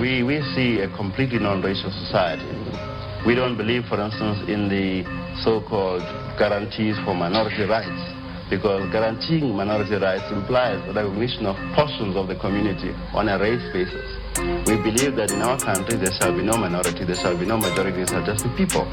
we see a completely non-racial society. We don't believe, for instance, in the so-called guarantees for minority rights, because guaranteeing minority rights implies recognition of portions of the community on a race basis. We believe that in our country there shall be no minority, there shall be no majority, there shall just be people.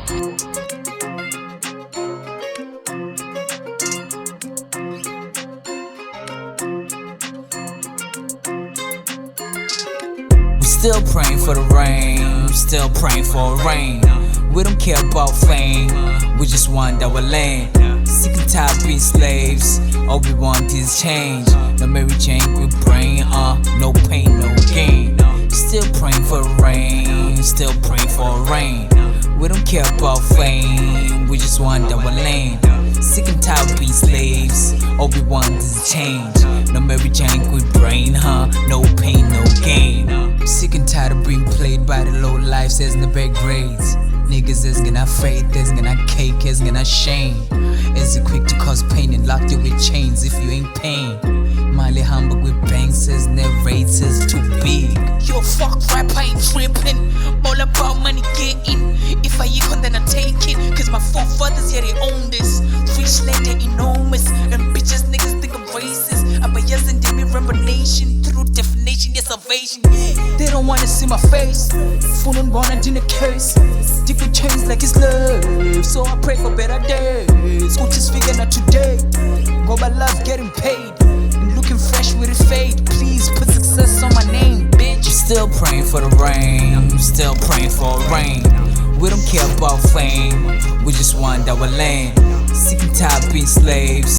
Still praying for the rain, still praying for rain. We don't care about fame, we just want our land. Sick and tired being slaves, all we want is change. No Mary Jane with brain, no pain, no gain. Still praying for rain, still praying for rain. We don't care about fame, we just want our land. Sick and tired being slaves, all we want is change. No Mary Jane with brain, no pain, no gain. Sick and tired of being played by the low lives as in the bad grades. Niggas is gonna faith, is gonna cake, is gonna shame. Is it quick to cause pain and lock you with chains if you ain't paying? Miley Hamburg with banks says their rates is too big. Yo, fuck rap, I ain't trippin'. All about money getting. If I econ, then I take it. Cause my forefathers, yeah, they own this. Rich land, they're enormous. And bitches, niggas think I'm racist. I'm a yes and they revelation. Through definition, yeah, salvation. They don't wanna see my face. Full on born and in a curse. Different chains like it's love. So I pray for better days. Who just figure not today. Go by love, getting paid. And looking fresh with a fade. Please put success on my name, bitch. Still praying for the rain, still praying for rain. We don't care about fame, we just want our land. Sick and tired being slaves.